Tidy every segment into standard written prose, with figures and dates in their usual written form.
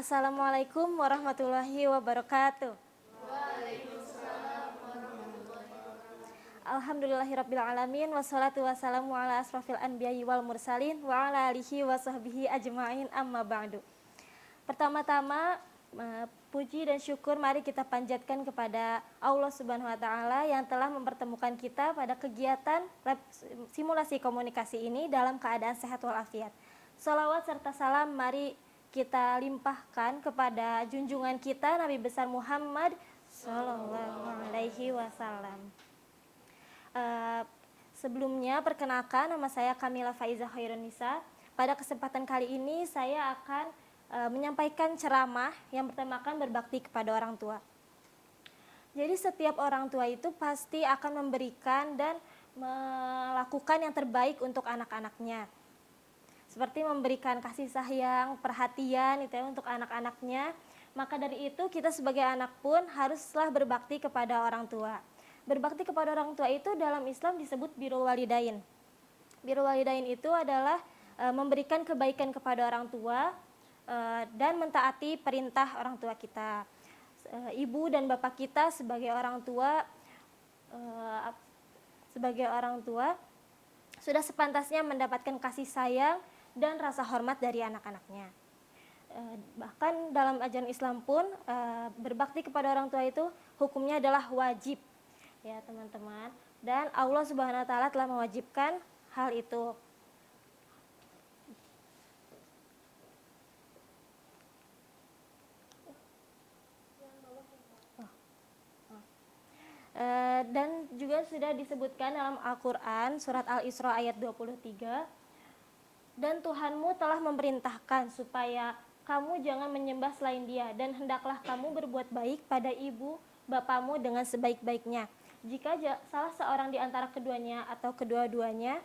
Assalamualaikum warahmatullahi wabarakatuh. Alhamdulillahirrabbilalamin. Wassalatu wassalamu ala asrafil anbiya'i wal mursalin wa ala alihi wa sahbihi ajma'in, amma ba'du. Pertama-tama, puji dan syukur mari kita panjatkan kepada Allah Subhanahu wa Ta'ala yang telah mempertemukan kita pada kegiatan simulasi komunikasi ini dalam keadaan sehat walafiat. Salawat serta salam mari kita limpahkan kepada junjungan kita Nabi besar Muhammad Sallallahu Alaihi Wasallam. Sebelumnya perkenalkan, nama saya Kamila Faiza Khairunisa. Pada kesempatan kali ini saya akan menyampaikan ceramah yang bertemakan berbakti kepada orang tua. Jadi setiap orang tua itu pasti akan memberikan dan melakukan yang terbaik untuk anak-anaknya. Seperti memberikan kasih sayang, perhatian itu ya untuk anak-anaknya. Maka dari itu kita sebagai anak pun haruslah berbakti kepada orang tua. Berbakti kepada orang tua itu dalam Islam disebut birrul walidain. Birrul walidain itu adalah memberikan kebaikan kepada orang tua dan mentaati perintah orang tua kita. Ibu dan bapak kita sebagai orang tua sudah sepantasnya mendapatkan kasih sayang dan rasa hormat dari anak-anaknya. Bahkan dalam ajaran Islam pun berbakti kepada orang tua itu hukumnya adalah wajib, ya teman-teman. Dan Allah Subhanahu wa Ta'ala telah mewajibkan hal itu. Dan juga sudah disebutkan dalam Al-Quran surat Al-Isra ayat 23, dan Tuhanmu telah memerintahkan supaya kamu jangan menyembah selain Dia, dan hendaklah kamu berbuat baik pada ibu bapamu dengan sebaik-baiknya. Jika salah seorang di antara keduanya atau kedua-duanya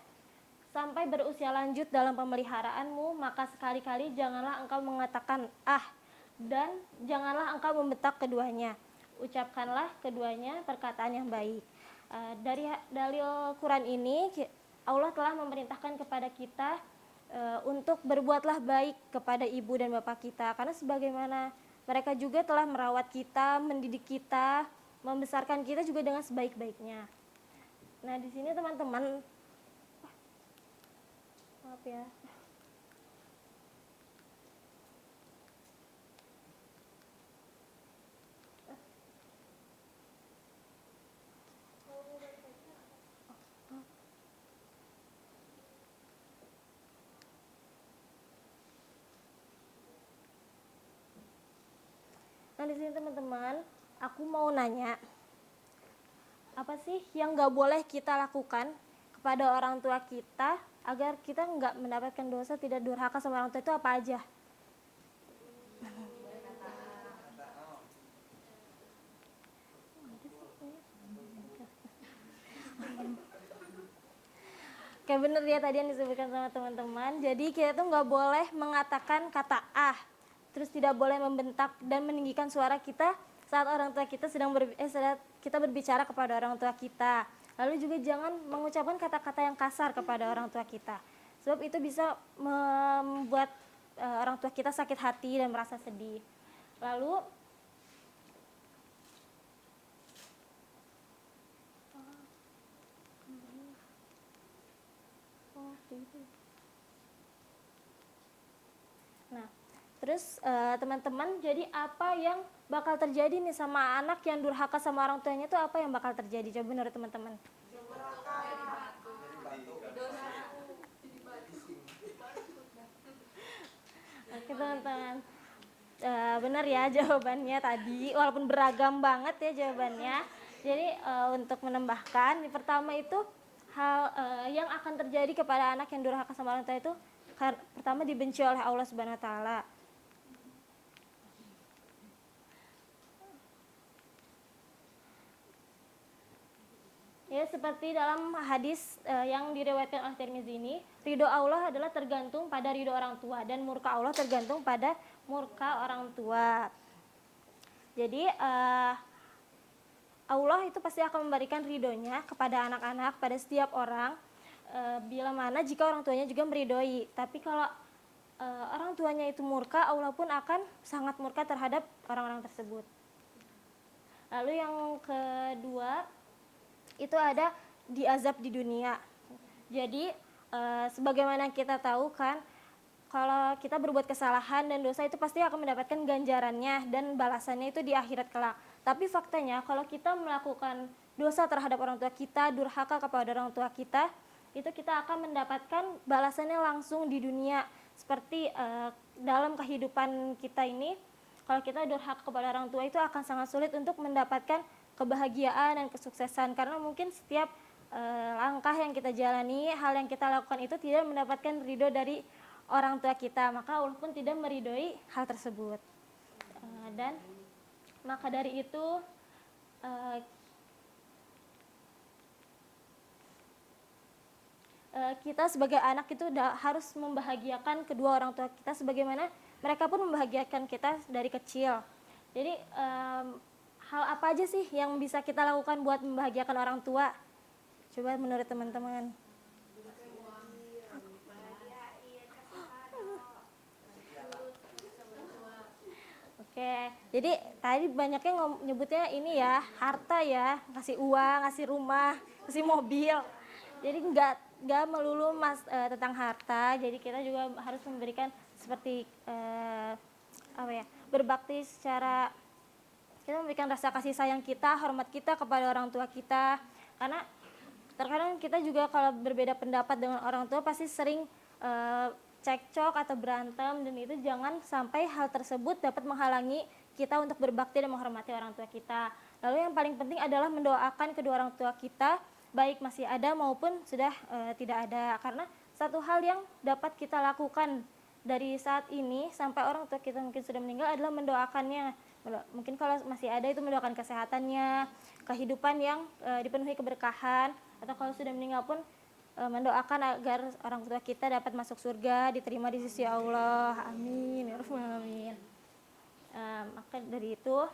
sampai berusia lanjut dalam pemeliharaanmu, maka sekali-kali janganlah engkau mengatakan dan janganlah engkau membentak keduanya. Ucapkanlah keduanya perkataan yang baik. Dari dalil Quran ini Allah telah memerintahkan kepada kita untuk berbuatlah baik kepada ibu dan bapak kita, karena sebagaimana mereka juga telah merawat kita, mendidik kita, membesarkan kita juga dengan sebaik-baiknya. Nah, di sini teman-teman, maaf ya. Nah, di sini teman-teman, aku mau nanya, apa sih yang nggak boleh kita lakukan kepada orang tua kita agar kita nggak mendapatkan dosa, tidak durhaka sama orang tua, itu apa aja? Kayak bener ya tadi yang disebutkan sama teman-teman. Jadi kita tuh nggak boleh mengatakan kata terus tidak boleh membentak dan meninggikan suara kita saat orang tua kita saat kita berbicara kepada orang tua kita. Lalu juga jangan mengucapkan kata-kata yang kasar kepada orang tua kita, sebab itu bisa membuat orang tua kita sakit hati dan merasa sedih. Lalu nah, terus teman-teman, jadi apa yang bakal terjadi nih sama anak yang durhaka sama orang tuanya, itu apa yang bakal terjadi? Coba menurut teman-teman. Oke teman-teman, benar ya jawabannya tadi, walaupun beragam banget ya jawabannya. Jadi untuk menambahkan, yang pertama itu hal yang akan terjadi kepada anak yang durhaka sama orang tua itu pertama dibenci oleh Allah Subhanahu wa Ta'ala. Ya, seperti dalam hadis yang diriwayatkan oleh Tirmizi ini, ridho Allah adalah tergantung pada ridho orang tua, dan murka Allah tergantung pada murka orang tua. Jadi Allah itu pasti akan memberikan ridhonya kepada anak-anak, pada setiap orang, bila mana jika orang tuanya juga meridhoi. Tapi kalau orang tua tuanya itu murka, Allah pun akan sangat murka terhadap orang-orang tersebut. Lalu yang kedua itu ada diazab di dunia. Jadi sebagaimana kita tahu kan, kalau kita berbuat kesalahan dan dosa itu pasti akan mendapatkan ganjarannya dan balasannya itu di akhirat kelak. Tapi faktanya kalau kita melakukan dosa terhadap orang tua kita, durhaka kepada orang tua kita, itu kita akan mendapatkan balasannya langsung di dunia. Seperti dalam kehidupan kita ini, kalau kita durhaka kepada orang tua itu akan sangat sulit untuk mendapatkan kebahagiaan dan kesuksesan, karena mungkin setiap langkah yang kita jalani, hal yang kita lakukan itu tidak mendapatkan ridho dari orang tua kita, maka Allah pun tidak meridhoi hal tersebut. Dan maka dari itu kita sebagai anak itu harus membahagiakan kedua orang tua kita sebagaimana mereka pun membahagiakan kita dari kecil. Jadi hal apa aja sih yang bisa kita lakukan buat membahagiakan orang tua? Coba menurut teman-teman. Oke, jadi tadi banyaknya nyebutnya ini ya, harta ya, kasih uang, kasih rumah, kasih mobil. Jadi nggak melulu tentang harta. Jadi kita juga harus memberikan seperti berbakti secara kita memberikan rasa kasih sayang kita, hormat kita kepada orang tua kita. Karena terkadang kita juga kalau berbeda pendapat dengan orang tua pasti sering cekcok atau berantem, dan itu jangan sampai hal tersebut dapat menghalangi kita untuk berbakti dan menghormati orang tua kita. Lalu yang paling penting adalah mendoakan kedua orang tua kita, baik masih ada maupun sudah tidak ada. Karena satu hal yang dapat kita lakukan dari saat ini sampai orang tua kita mungkin sudah meninggal adalah mendoakannya. Mungkin kalau masih ada itu mendoakan kesehatannya, kehidupan yang dipenuhi keberkahan, atau kalau sudah meninggal pun mendoakan agar orang tua kita dapat masuk surga, diterima di sisi Allah. Amin ya rabbal alamin. Maka dari itu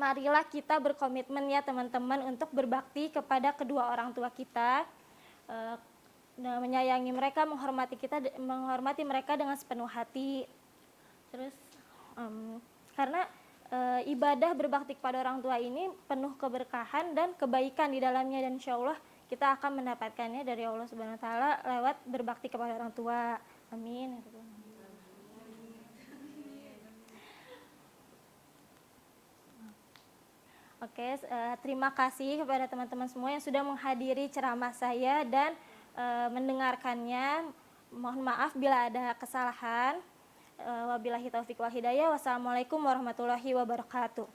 marilah kita berkomitmen ya teman-teman untuk berbakti kepada kedua orang tua kita, menyayangi mereka, menghormati mereka dengan sepenuh hati. Terus karena ibadah berbakti kepada orang tua ini penuh keberkahan dan kebaikan di dalamnya, dan insya Allah kita akan mendapatkannya dari Allah Subhanahu Wa Taala lewat berbakti kepada orang tua. Amin. Oke, terima kasih kepada teman-teman semua yang sudah menghadiri ceramah saya dan mendengarkannya. Mohon maaf bila ada kesalahan. Wabillahi taufiq wal hidayah. Wassalamualaikum warahmatullahi wabarakatuh.